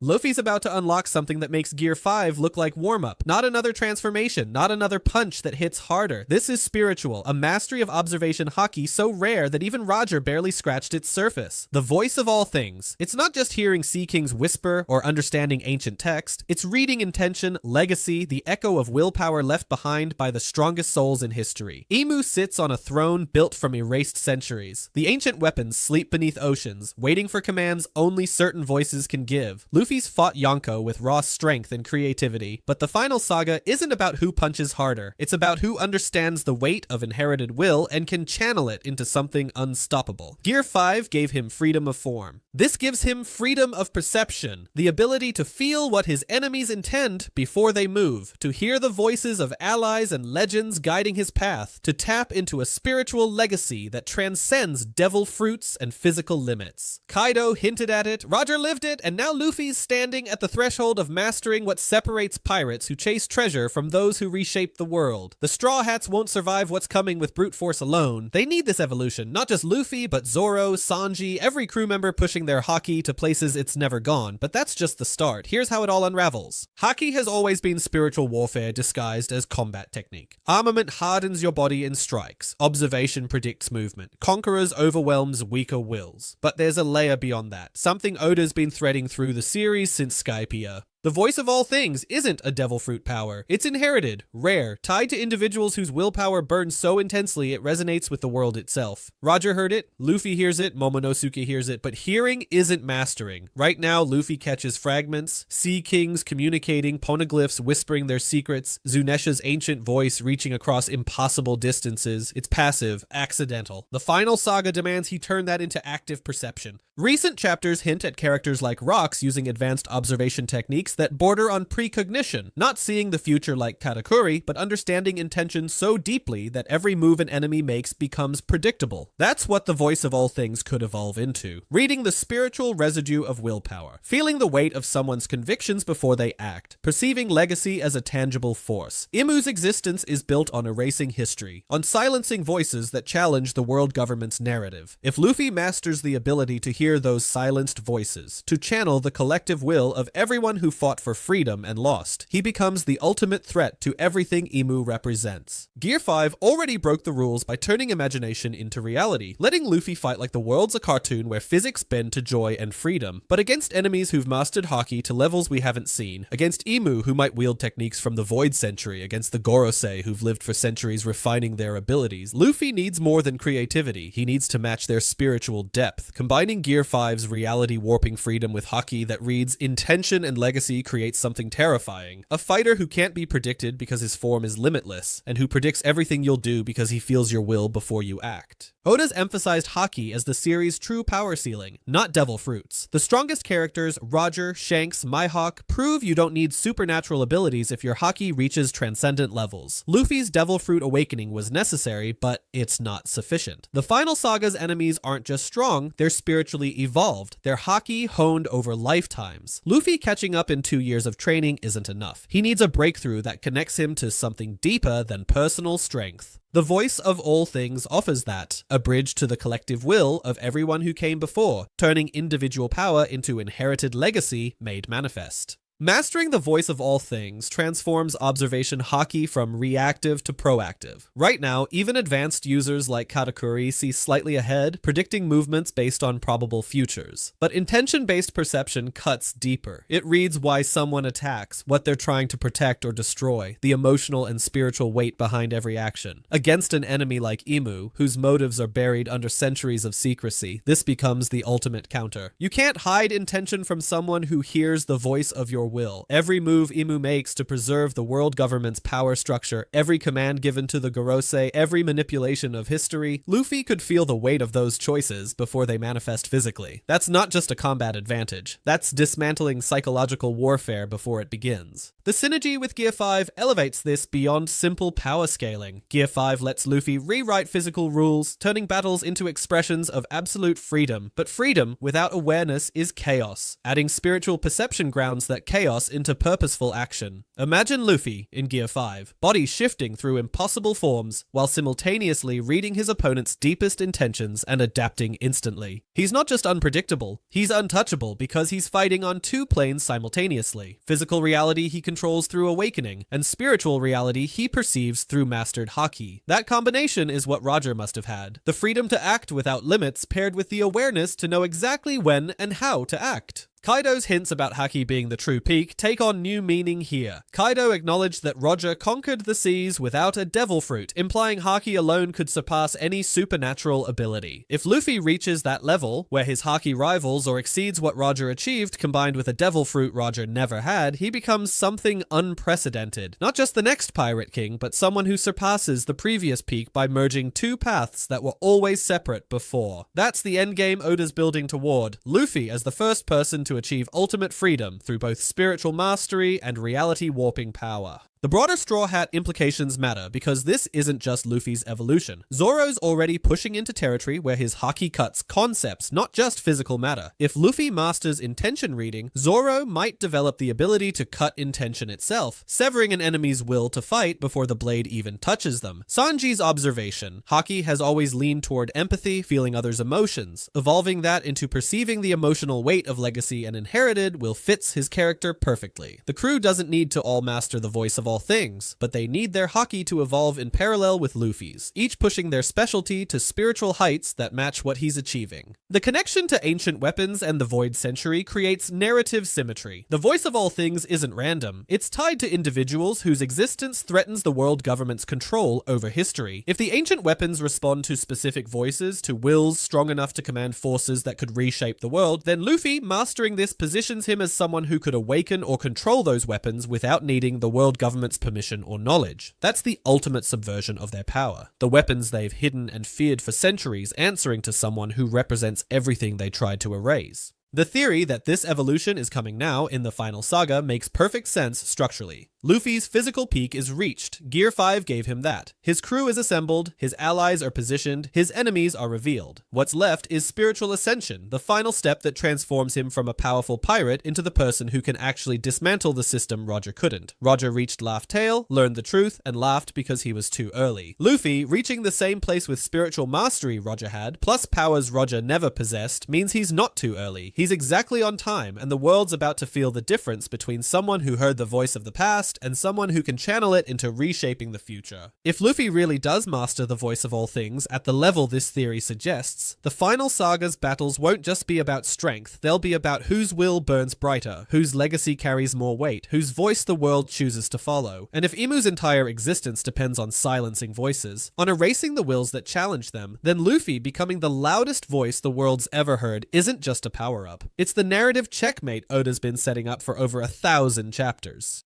Luffy's about to unlock something that makes Gear 5 look like warm-up. Not another transformation, not another punch that hits harder. This is spiritual, a mastery of observation haki so rare that even Roger barely scratched its surface. The voice of all things. It's not just hearing Sea King's whisper or understanding ancient text. It's reading intention, legacy, the echo of willpower left behind by the strongest souls in history. Imu sits on a throne built from erased centuries. The ancient weapons sleep beneath oceans, waiting for commands only certain voices can give. Luffy's fought Yonko with raw strength and creativity, but the Final Saga isn't about who punches harder. It's about who understands the weight of inherited will and can channel it into something unstoppable. Gear 5 gave him freedom of form. This gives him freedom of perception, the ability to feel what his enemies intend before they move, to hear the voices of allies and legends guiding his path, to tap into a spiritual legacy that transcends devil fruits and physical limits. Kaido hinted at it, Roger lived it, and now Luffy's standing at the threshold of mastering what separates pirates who chase treasure from those who reshape the world. The Straw Hats won't survive what's coming with brute force alone. They need this evolution, not just Luffy, but Zoro, Sanji, every crew member pushing their haki to places it's never gone. But that's just the start. Here's how it all unravels. Haki has always been spiritual warfare disguised as combat technique. Armament hardens your body in strikes. Observation predicts movement. Conquerors overwhelms weaker wills. But there's a layer beyond that. Something Oda's been threading through the series since Skypiea. The voice of all things isn't a devil fruit power. It's inherited, rare, tied to individuals whose willpower burns so intensely it resonates with the world itself. Roger heard it, Luffy hears it, Momonosuke hears it, but hearing isn't mastering. Right now, Luffy catches fragments, Sea Kings communicating, Poneglyphs whispering their secrets, Zunesha's ancient voice reaching across impossible distances. It's passive, accidental. The Final Saga demands he turn that into active perception. Recent chapters hint at characters like Rocks using advanced observation techniques that border on precognition, not seeing the future like Katakuri, but understanding intention so deeply that every move an enemy makes becomes predictable. That's what the voice of all things could evolve into. Reading the spiritual residue of willpower, feeling the weight of someone's convictions before they act, perceiving legacy as a tangible force. Imu's existence is built on erasing history, on silencing voices that challenge the world government's narrative. If Luffy masters the ability to hear those silenced voices, to channel the collective will of everyone who fought for freedom and lost, he becomes the ultimate threat to everything Imu represents. Gear 5 already broke the rules by turning imagination into reality, letting Luffy fight like the world's a cartoon where physics bend to joy and freedom, but against enemies who've mastered haki to levels we haven't seen, against Imu who might wield techniques from the Void Century, against the Gorosei who've lived for centuries refining their abilities. Luffy needs more than creativity, he needs to match their spiritual depth, combining Gear 5's reality warping freedom with haki that reads intention and legacy creates something terrifying. A fighter who can't be predicted because his form is limitless, and who predicts everything you'll do because he feels your will before you act. Oda's emphasized haki as the series' true power ceiling, not devil fruits. The strongest characters, Roger, Shanks, Mihawk, prove you don't need supernatural abilities if your haki reaches transcendent levels. Luffy's devil fruit awakening was necessary, but it's not sufficient. The Final Saga's enemies aren't just strong, they're spiritually evolved. Their haki honed over lifetimes. Luffy catching up in 2 years of training isn't enough. He needs a breakthrough that connects him to something deeper than personal strength. The voice of all things offers that, a bridge to the collective will of everyone who came before, turning individual power into inherited legacy made manifest. Mastering the voice of all things transforms observation haki from reactive to proactive. Right now, even advanced users like Katakuri see slightly ahead, predicting movements based on probable futures. But intention-based perception cuts deeper. It reads why someone attacks, what they're trying to protect or destroy, the emotional and spiritual weight behind every action. Against an enemy like Imu, whose motives are buried under centuries of secrecy, this becomes the ultimate counter. You can't hide intention from someone who hears the voice of your will. Every move Imu makes to preserve the world government's power structure, every command given to the Gorosei, every manipulation of history, Luffy could feel the weight of those choices before they manifest physically. That's not just a combat advantage. That's dismantling psychological warfare before it begins. The synergy with Gear 5 elevates this beyond simple power scaling. Gear 5 lets Luffy rewrite physical rules, turning battles into expressions of absolute freedom. But freedom without awareness is chaos, adding spiritual perception grounds that chaos into purposeful action. Imagine Luffy in Gear 5, body shifting through impossible forms while simultaneously reading his opponent's deepest intentions and adapting instantly. He's not just unpredictable, he's untouchable because he's fighting on two planes simultaneously. Physical reality he controls through awakening, and spiritual reality he perceives through mastered Haki. That combination is what Roger must have had. The freedom to act without limits paired with the awareness to know exactly when and how to act. Kaido's hints about Haki being the true peak take on new meaning here. Kaido acknowledged that Roger conquered the seas without a devil fruit, implying Haki alone could surpass any supernatural ability. If Luffy reaches that level, where his Haki rivals or exceeds what Roger achieved combined with a devil fruit Roger never had, he becomes something unprecedented. Not just the next Pirate King, but someone who surpasses the previous peak by merging two paths that were always separate before. That's the endgame Oda's building toward, Luffy as the first person to achieve ultimate freedom through both spiritual mastery and reality warping power. The broader Straw Hat implications matter because this isn't just Luffy's evolution. Zoro's already pushing into territory where his Haki cuts concepts, not just physical matter. If Luffy masters intention reading, Zoro might develop the ability to cut intention itself, severing an enemy's will to fight before the blade even touches them. Sanji's observation: Haki has always leaned toward empathy, feeling others' emotions. Evolving that into perceiving the emotional weight of legacy and inherited will fits his character perfectly. The crew doesn't need to all master the voice of all things, but they need their Haki to evolve in parallel with Luffy's, each pushing their specialty to spiritual heights that match what he's achieving. The connection to ancient weapons and the Void Century creates narrative symmetry. The voice of all things isn't random. It's tied to individuals whose existence threatens the world government's control over history. If the ancient weapons respond to specific voices, to wills strong enough to command forces that could reshape the world, then Luffy mastering this positions him as someone who could awaken or control those weapons without needing the world government's permission or knowledge. That's the ultimate subversion of their power. The weapons they've hidden and feared for centuries answering to someone who represents everything they tried to erase. The theory that this evolution is coming now in the Final Saga makes perfect sense structurally. Luffy's physical peak is reached. Gear 5 gave him that. His crew is assembled, his allies are positioned, his enemies are revealed. What's left is spiritual ascension, the final step that transforms him from a powerful pirate into the person who can actually dismantle the system Roger couldn't. Roger reached Laugh Tale, learned the truth, and laughed because he was too early. Luffy, reaching the same place with spiritual mastery Roger had, plus powers Roger never possessed, means he's not too early. He's exactly on time, and the world's about to feel the difference between someone who heard the voice of the past and someone who can channel it into reshaping the future. If Luffy really does master the voice of all things at the level this theory suggests, the Final Saga's battles won't just be about strength, they'll be about whose will burns brighter, whose legacy carries more weight, whose voice the world chooses to follow. And if Imu's entire existence depends on silencing voices, on erasing the wills that challenge them, then Luffy becoming the loudest voice the world's ever heard isn't just a power-up. It's the narrative checkmate Oda's been setting up for over 1,000 chapters.